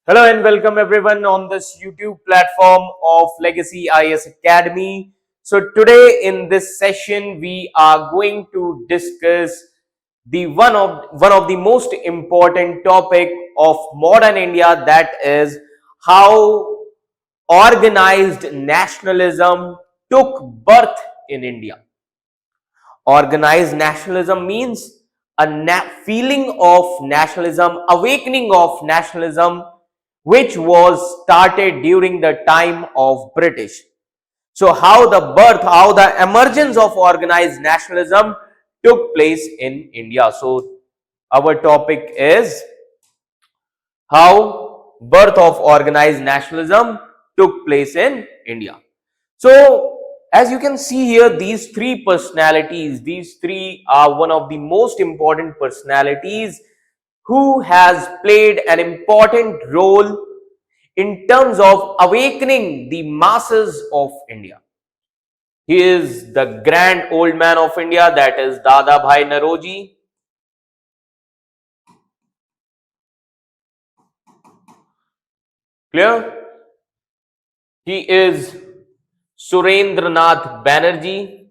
Hello and welcome everyone on this YouTube platform of Legacy IAS Academy. So today in this session we are going to discuss the one of the most important topic of modern India, that is how organized nationalism took birth in India. Organized nationalism means a feeling of nationalism, awakening of nationalism, which was started during the time of British. So how the emergence of organized nationalism took place in India. So our topic is how birth of organized nationalism took place in India. So as you can see here, these three personalities, these three are one of the most important personalities who has played an important role in terms of awakening the masses of India. He is the grand old man of India, that is Dada Bhai Naroji. Clear? He is Surendranath Banerjee.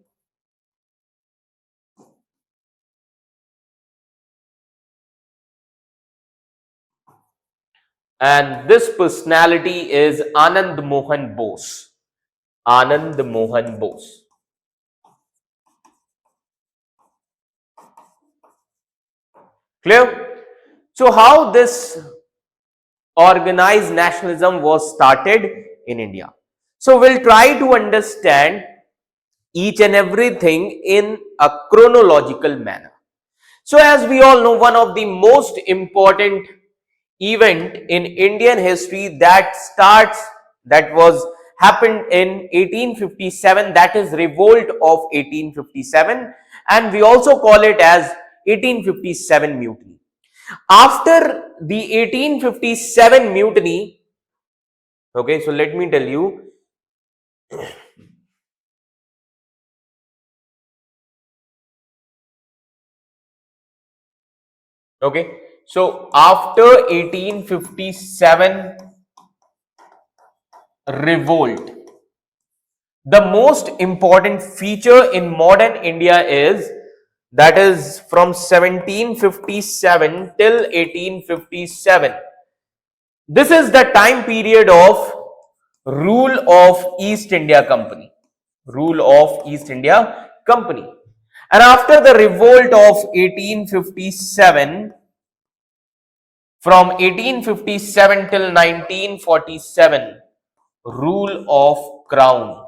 And this personality is Anand Mohan Bose. Anand Mohan Bose. Clear? So how this organized nationalism was started in India? So we'll try to understand each and everything in a chronological manner. So as we all know, one of the most important event in Indian history that was happened in 1857, that is revolt of 1857, and we also call it as 1857 mutiny. After the 1857 mutiny, okay, so let me tell you, okay, so after 1857 revolt, the most important feature in modern India is that is from 1757 till 1857. This is the time period of rule of East India Company. Rule of East India Company. And after the revolt of 1857, from 1857 till 1947, rule of Crown.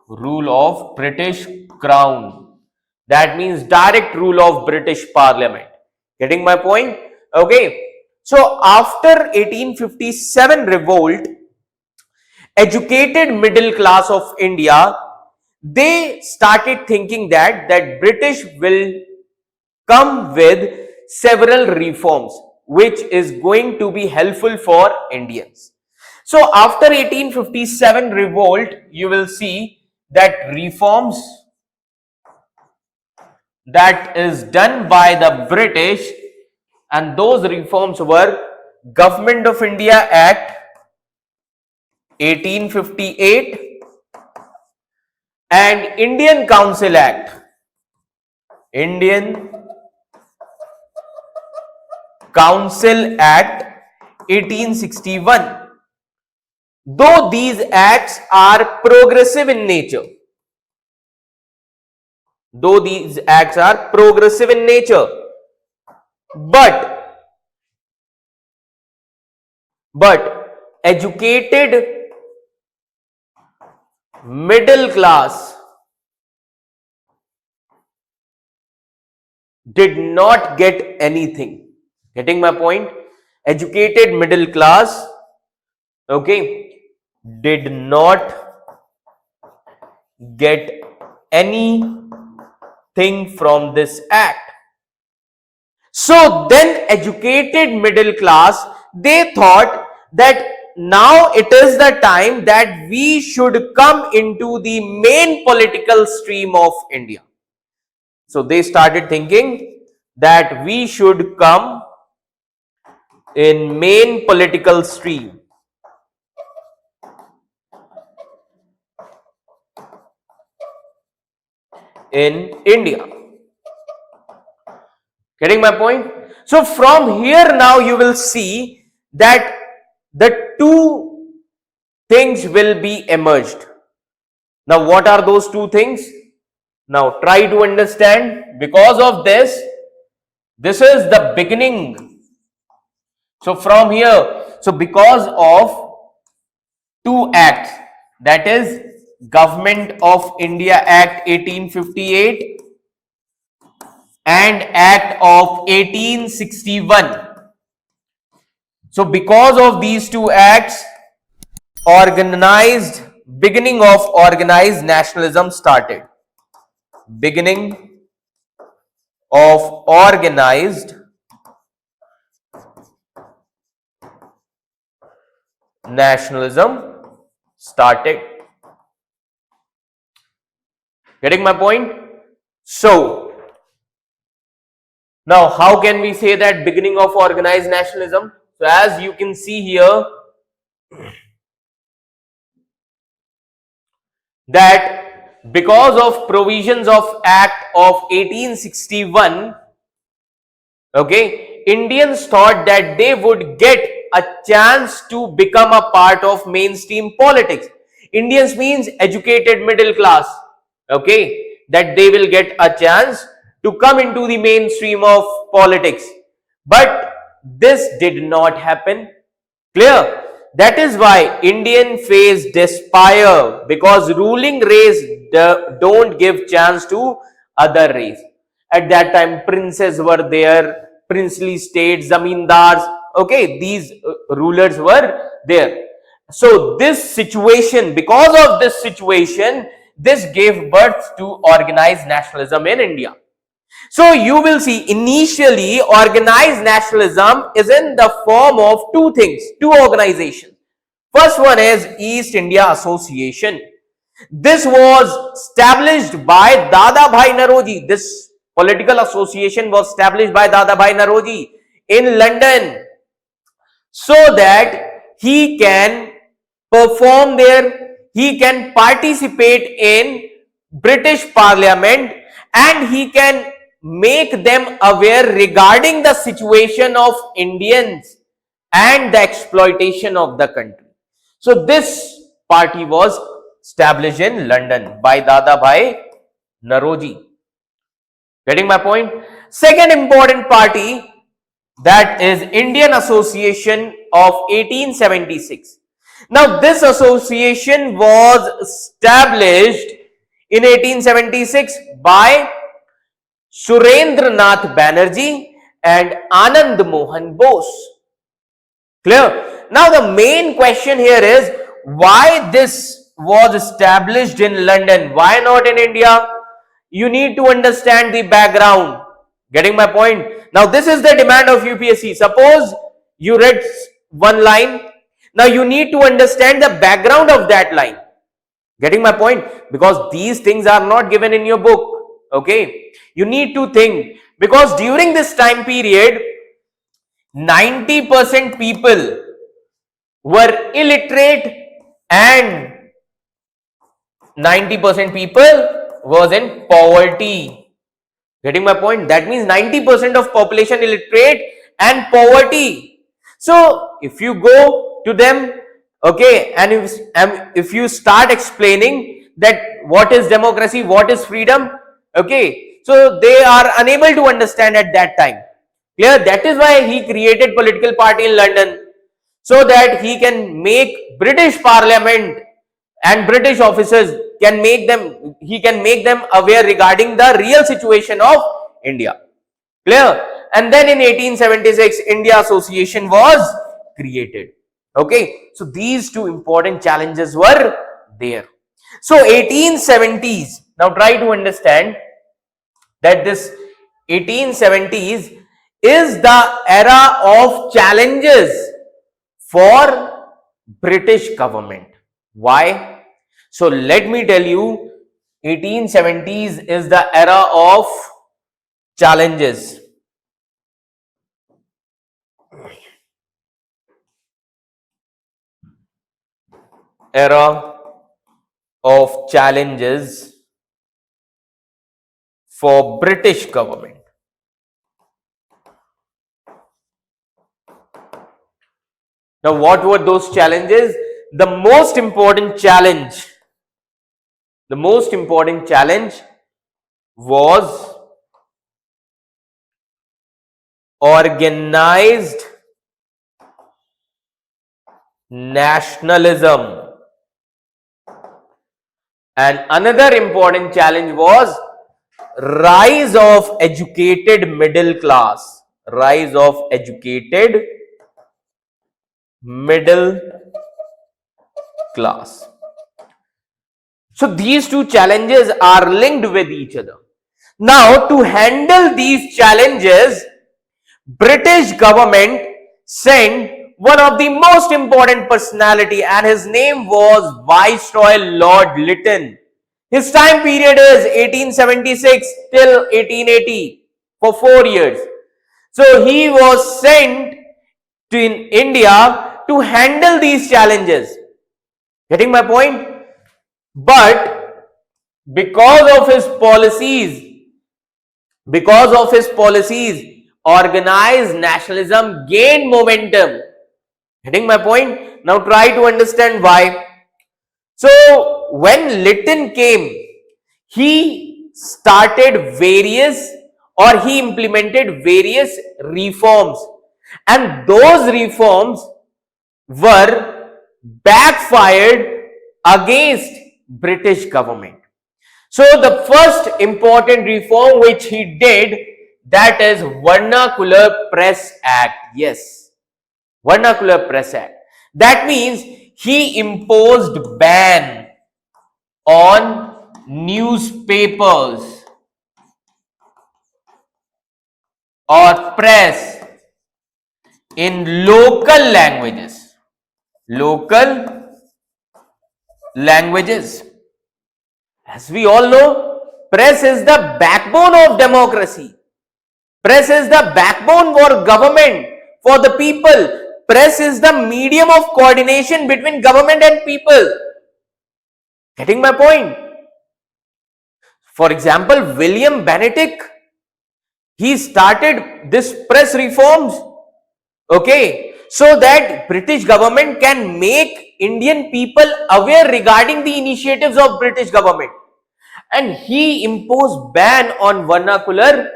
Rule of British Crown. That means direct rule of British Parliament. Getting my point? Okay. So after 1857 revolt, educated middle class of India, they started thinking that British will come with several reforms which is going to be helpful for Indians. So after 1857 revolt, you will see that reforms that is done by the British, and those reforms were Government of India Act 1858 and Indian Council Act, Indian Council Act 1861. Though these acts are progressive in nature, but educated middle class did not get anything. Getting my point? Educated middle class, okay, did not get anything from this act. So then educated middle class, they thought that now it is the time that we should come into the main political stream of India. So they started thinking that we should come in main political stream in India. Getting my point? So from here now you will see that the two things will be emerged. Now what are those two things? Now try to understand. Because of this is the beginning. So from here, so because of two acts, that is Government of India Act 1858 and Act of 1861. So because of these two acts, beginning of organized nationalism started. Beginning of organized nationalism started. Getting my point? So now how can we say that beginning of organized nationalism? So as you can see here, that because of provisions of Act of 1861, okay, Indians thought that they would get a chance to become a part of mainstream politics. Indians means educated middle class, okay, that they will get a chance to come into the mainstream of politics. But this did not happen. Clear? That is why Indian face despair, because ruling race don't give chance to other race. At that time, princes were there, princely states, zamindars. Okay, these rulers were there. So this situation, because of this situation, this gave birth to organized nationalism in India. So you will see initially organized nationalism is in the form of two things, two organizations. First one is East India Association. This was established by Dada Bhai Naroji. This political association was established by Dada Bhai Naroji in London, so that he can perform there, he can participate in British Parliament, and he can make them aware regarding the situation of Indians and the exploitation of the country. So this party was established in London by Dada Bhai Naroji. Getting my point? Second important party, that is Indian Association of 1876. Now this association was established in 1876 by Surendranath Banerjee and Anand Mohan Bose. Clear? Now the main question here is, why this was established in London? Why not in India? You need to understand the background. Getting my point? Now this is the demand of UPSC. Suppose you read one line. Now you need to understand the background of that line. Getting my point? Because these things are not given in your book. Okay. You need to think, because during this time period, 90% people were illiterate and 90% people was in poverty. Getting my point? That means 90% of population illiterate and poverty. So if you go to them, okay, and if you start explaining that what is democracy, what is freedom, okay, so they are unable to understand at that time. Clear? That is why he created political party in London, so that he can make British Parliament and British officers he can make them aware regarding the real situation of India. Clear? And then in 1876, India Association was created. Okay, so these two important challenges were there. So 1870s, now try to understand that this 1870s is the era of challenges for British government. Why? So let me tell you, 1870s is the era of challenges. era of challenges for British government. Now, what were those challenges? The most important challenge was organized nationalism, and another important challenge was rise of educated middle class. Rise of educated middle class. So these two challenges are linked with each other. Now, to handle these challenges, British government sent one of the most important personality, and his name was Viceroy Lord Lytton. His time period is 1876 till 1880 for 4 years. So he was sent to India to handle these challenges. Getting my point? But because of his policies, organized nationalism gained momentum. Getting my point? Now try to understand why. So when Lytton came, he implemented various reforms, and those reforms were backfired against British government. So the first important reform which he did, that is Vernacular Press Act. Yes, Vernacular Press Act. That means he imposed ban on newspapers or press in local languages. As we all know, press is the backbone of democracy. Press is the backbone for government, for the people. Press is the medium of coordination between government and people. Getting my point? For example, William Bentinck, he started this press reforms, okay, so that British government can make Indian people aware regarding the initiatives of British government. And he imposed ban on vernacular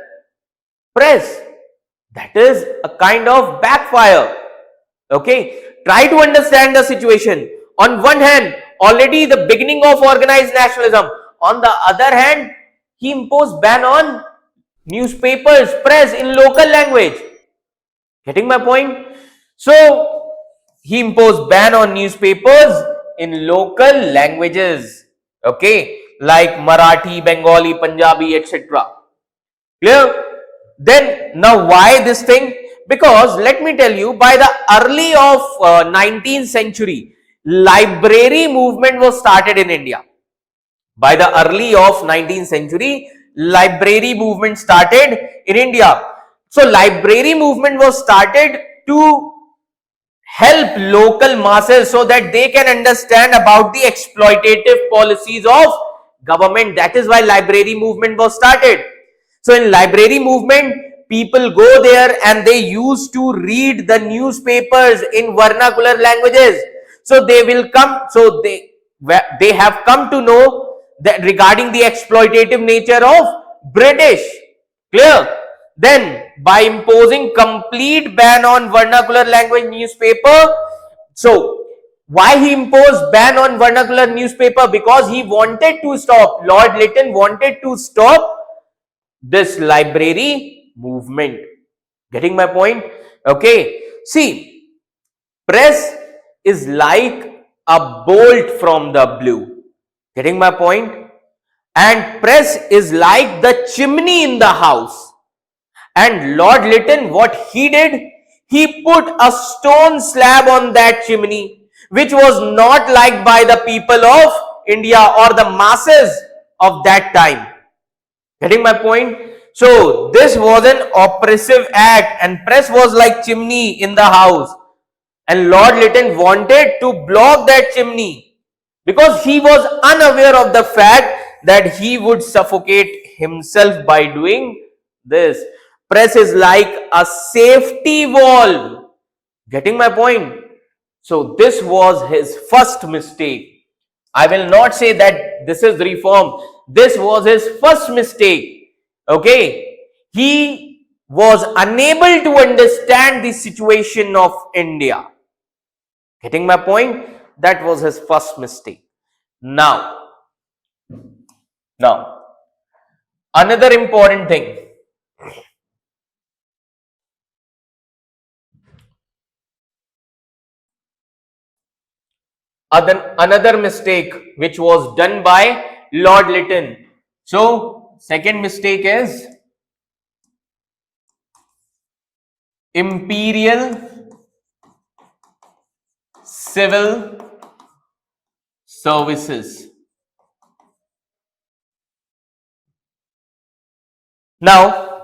press. That is a kind of backfire. Okay, try to understand the situation. On one hand, already the beginning of organized nationalism. On the other hand, he imposed ban on newspapers, press in local language. Getting my point? So he imposed ban on newspapers in local languages. Okay, like Marathi, Bengali, Punjabi, etc. Clear? Then now why this thing? Because let me tell you, by the early of 19th century, library movement was started in India. By the early of 19th century, library movement started in India. So library movement was started to help local masses so that they can understand about the exploitative policies of government. That is why library movement was started. So in library movement, people go there and they used to read the newspapers in vernacular languages. So they will come, so they have come to know that regarding the exploitative nature of British. Clear? Then by imposing complete ban on vernacular language newspaper, so why he imposed ban on vernacular newspaper? Because he wanted to stop, Lord Lytton wanted to stop this library movement. Getting my point? Okay, see, press is like a bolt from the blue. Getting my point? And press is like the chimney in the house. And Lord Lytton, what he did, he put a stone slab on that chimney, which was not liked by the people of India or the masses of that time. Getting my point? So this was an oppressive act, and press was like chimney in the house, and Lord Lytton wanted to block that chimney. because he was unaware of the fact that he would suffocate himself by doing this. Press is like a safety valve. Getting my point? So this was his first mistake. I will not say that this is reform. This was his first mistake. Okay. He was unable to understand the situation of India. Getting my point? That was his first mistake. Now, another important thing. Another mistake which was done by Lord Lytton. So, second mistake is imperial civil services. Now,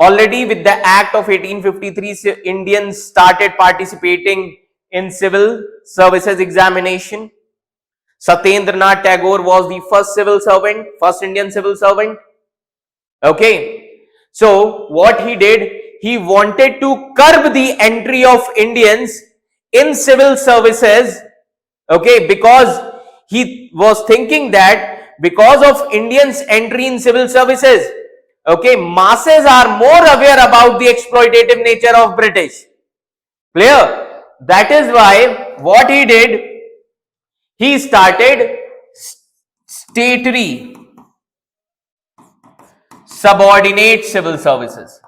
already with the Act of 1853, Indians started participating in civil services examination. Satyendranath Tagore was the first civil servant, first Indian civil servant. Okay. So, what he did, he wanted to curb the entry of Indians in civil services. Okay, because he was thinking that because of Indians' entry in civil services, okay, masses are more aware about the exploitative nature of British. Clear? That is why what he did, he started statutory subordinate civil services.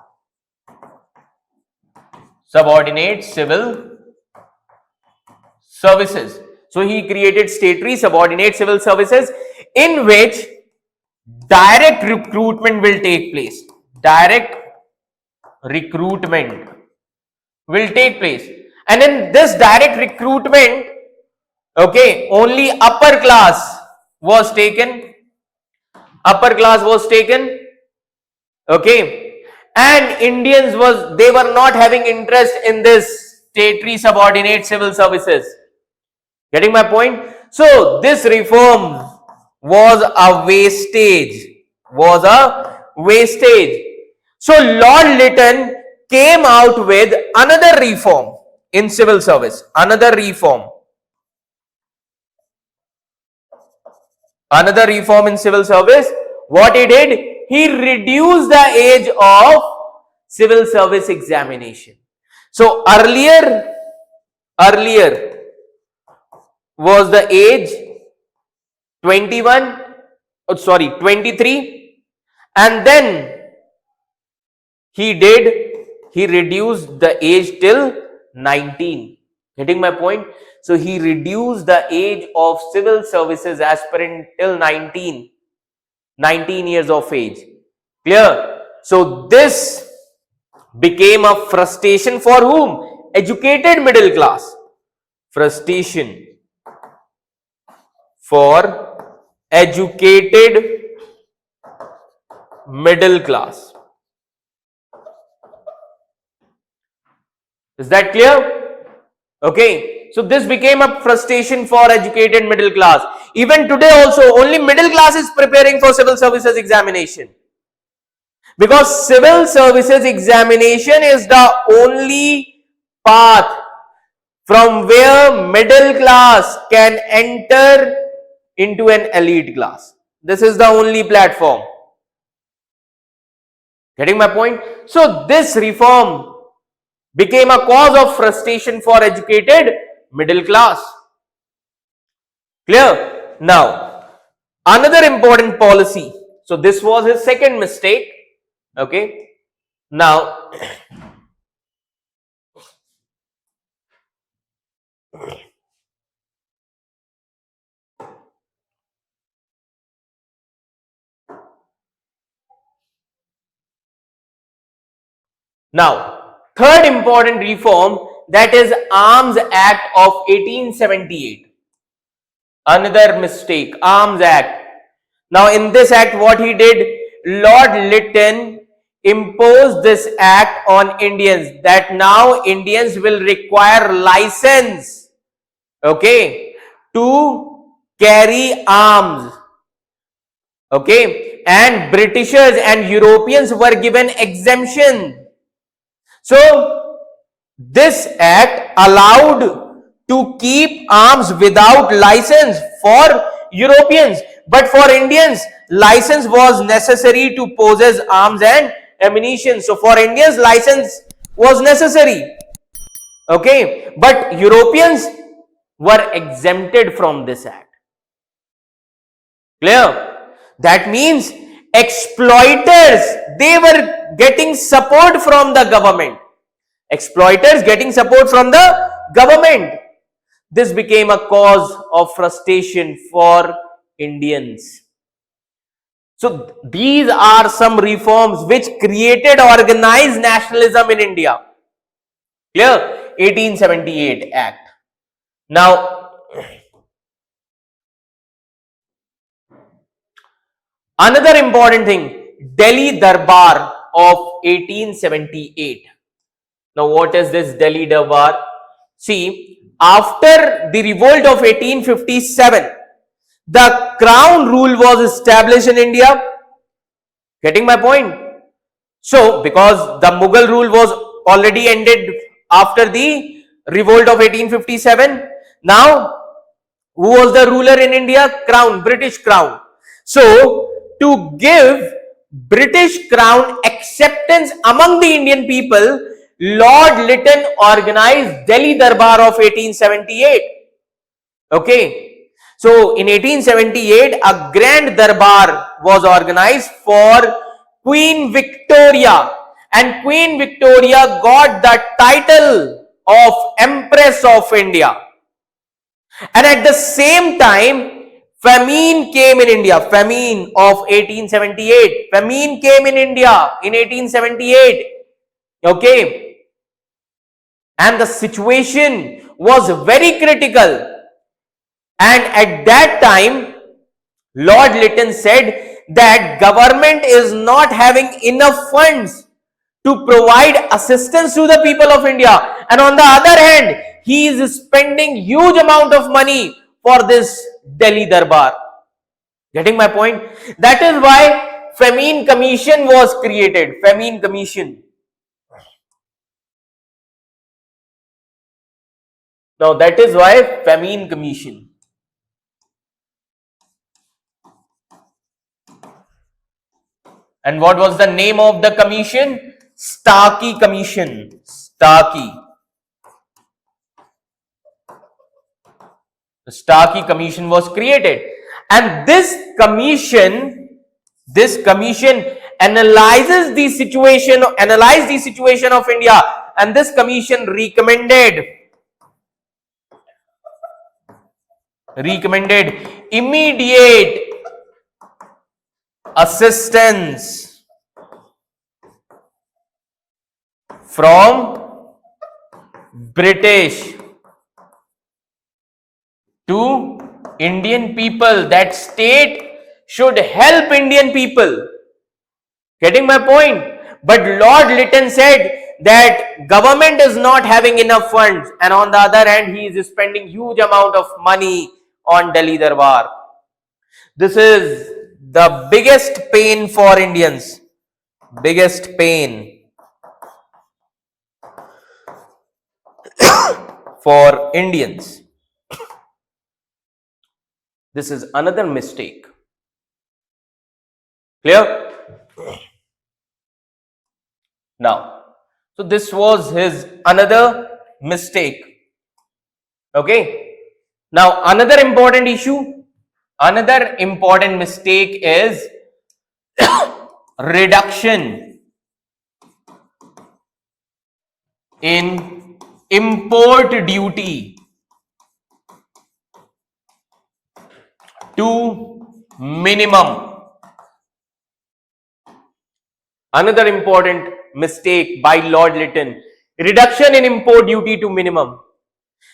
Subordinate civil services. So he created statutory subordinate civil services in which direct recruitment will take place. Direct recruitment will take place. And in this direct recruitment, okay, only upper class was taken. Upper class was taken. Okay. And Indians they were not having interest in this statutory subordinate civil services. Getting my point? So this reform was a wastage. Was a wastage. So Lord Lytton came out with another reform in civil service. Another reform. Another reform in civil service. What he did? He reduced the age of civil service examination. So earlier was the age 23, and then he reduced the age till 19. Getting my point? So he reduced the age of civil services aspirant till 19 years of age. Clear? So this became a frustration for whom? Educated middle class. Frustration for educated middle class. Is that clear? Okay. So this became a frustration for educated middle class. Even today also, only middle class is preparing for civil services examination. Because civil services examination is the only path from where middle class can enter into an elite class. This is the only platform. Getting my point? So this reform became a cause of frustration for educated middle class. Clear? Now, another important policy. So this was his second mistake. Okay. Now, third important reform, that is Arms Act of 1878. Another mistake, Arms Act. Now in this act, what he did, Lord Lytton imposed this act on Indians, that now Indians will require license, okay, to carry arms. Okay, and Britishers and Europeans were given exemption. So this act allowed to keep arms without license for Europeans, but for Indians, license was necessary to possess arms and ammunition. So for Indians, license was necessary. Okay, but Europeans were exempted from this act. Clear? That means exploiters, they were getting support from the government. Exploiters getting support from the government. This became a cause of frustration for Indians. So these are some reforms which created organized nationalism in India. Clear? 1878 Act. Now, another important thing, Delhi Darbar of 1878. Now, what is this Delhi Darbar? See, after the revolt of 1857, the crown rule was established in India. Getting my point? So, because the Mughal rule was already ended after the revolt of 1857, now who was the ruler in India? Crown, British Crown. So, to give British Crown acceptance among the Indian people, Lord Lytton organized Delhi Darbar of 1878. Okay. So, in 1878, a grand darbar was organized for Queen Victoria, and Queen Victoria got the title of Empress of India. And at the same time, famine came in India. Famine of 1878. Famine came in India in 1878. Okay. And the situation was very critical. And at that time, Lord Lytton said that government is not having enough funds to provide assistance to the people of India. And on the other hand, he is spending huge amount of money for this Delhi Darbar. Getting my point? That is why Famine Commission was created. Famine Commission. Now that is why Famine Commission. And what was the name of the commission? Starkey Commission. Starkey. The Starkey Commission was created. And this commission analyzed the situation of India. And this commission recommended immediate assistance from British to Indian people, that state should help Indian people. Getting my point? But Lord Lytton said that government is not having enough funds, and on the other hand, he is spending huge amount of money on Delhi Darbar. This is the biggest pain for Indians. Biggest pain for Indians. This is another mistake. Clear? Now, so this was his another mistake. Okay. Now, another important issue, another important mistake is reduction in import duty to minimum. Another important mistake by Lord Lytton, reduction in import duty to minimum.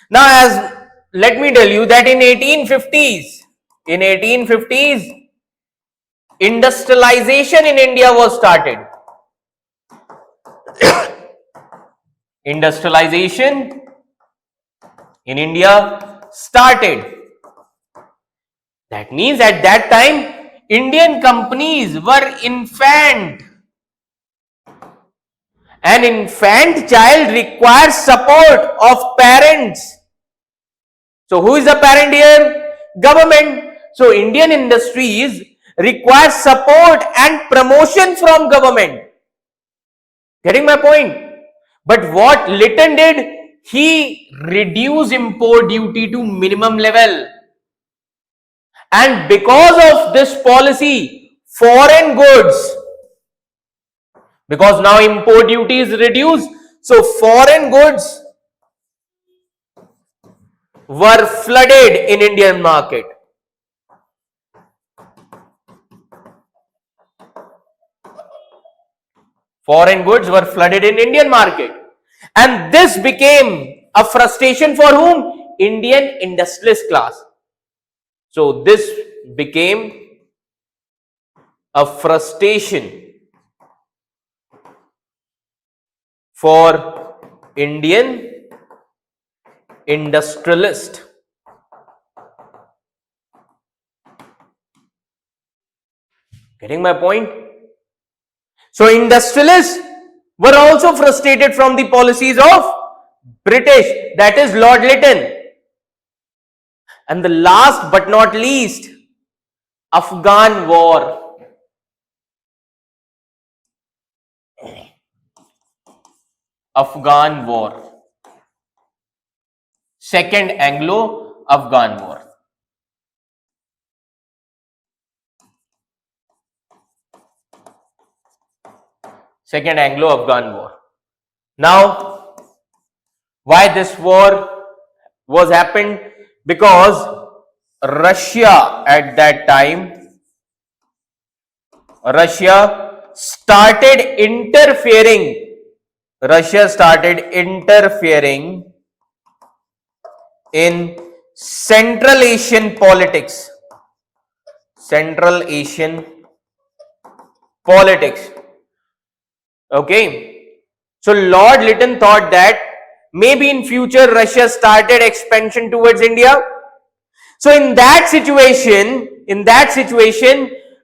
Now, as let me tell you that in 1850s, industrialization in India was started. Industrialization in India started. That means at that time, Indian companies were infant. An infant child requires support of parents. So who is the parent here? Government. So Indian industries require support and promotion from government. Getting my point? But what Lytton did, he reduced import duty to minimum level. And because of this policy, foreign goods, because now import duty is reduced, so foreign goods were flooded in Indian market. Foreign goods were flooded in Indian market. And this became a frustration for whom? Indian industrialist class. So this became a frustration for Indian industrialist. Getting my point? So industrialists were also frustrated from the policies of British, that is Lord Lytton. And the last but not least, Afghan War. Afghan War. Second Anglo-Afghan War. Second Anglo-Afghan War. Now, why this war was happened? Because Russia at that time, Russia started interfering in Central Asian politics. Central Asian politics. Okay. So Lord Lytton thought that maybe in future Russia started expansion towards India. So in that situation,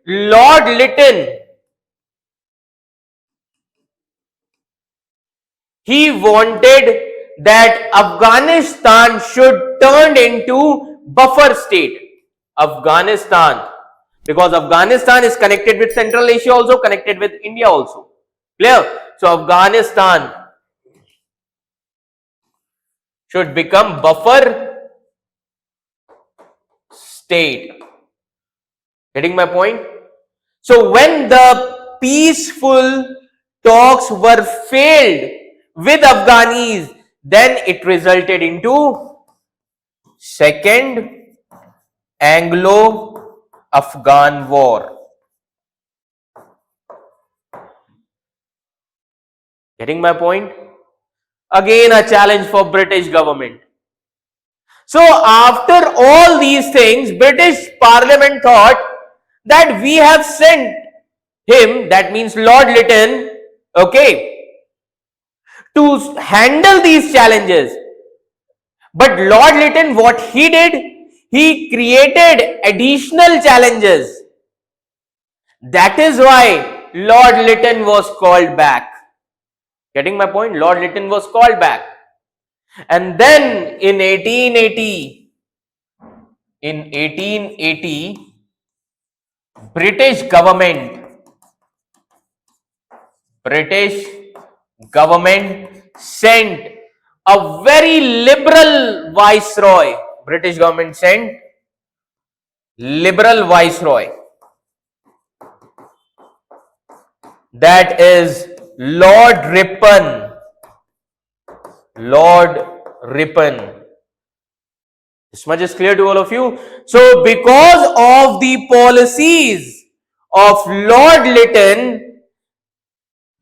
Lord Lytton, he wanted that Afghanistan should turn into buffer state. Afghanistan, because Afghanistan is connected with Central Asia also, connected with India also. Clear? So Afghanistan should become buffer state. Getting my point? So when the peaceful talks were failed with Afghanis, then it resulted into Second Anglo-Afghan War. Getting my point? Again a challenge for British government. So after all these things, British Parliament thought that we have sent him, that means Lord Lytton, okay, to handle these challenges. But Lord Lytton, what he did, he created additional challenges. That is why Lord Lytton was called back. Getting my point? Lord Lytton was called back. And then in 1880, British government sent a very liberal viceroy. British government sent liberal viceroy. That is Lord Ripon. Lord Ripon. This much is clear to all of you. So because of the policies of Lord Lytton,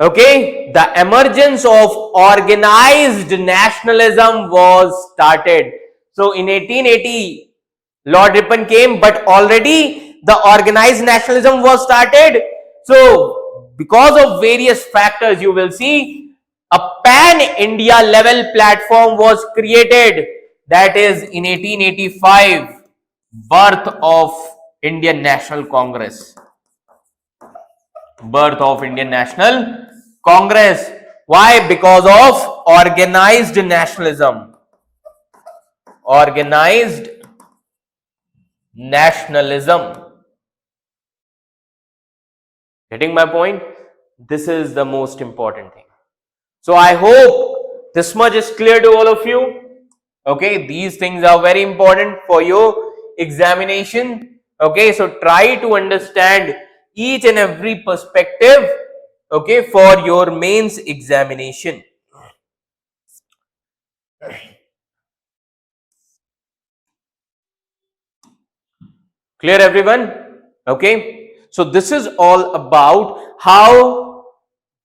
okay, the emergence of organized nationalism was started. So in 1880, Lord Ripon came, but already the organized nationalism was started. So because of various factors, you will see a pan-India level platform was created. That is in 1885. Birth of Indian National Congress. Birth of Indian National Congress. Why? Because of organized nationalism. Organized nationalism. Getting my point? This is the most important thing. So I hope this much is clear to all of you. Okay, these things are very important for your examination. Okay, so try to understand each and every perspective, okay, for your mains examination. Clear, everyone? Okay, so this is all about how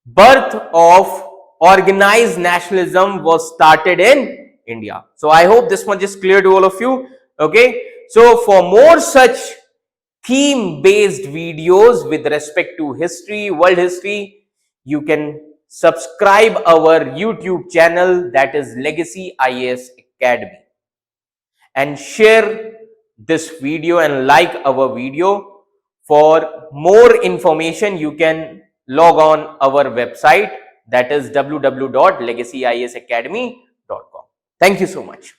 birth of organized nationalism was started in India. So I hope this much is clear to all of you. Okay, so for more such theme based videos with respect to history, world history, you can subscribe our YouTube channel, that is Legacy IAS Academy, and share this video and like our video. For more information, you can log on our website, that is www.legacyisacademy.com. Thank you so much.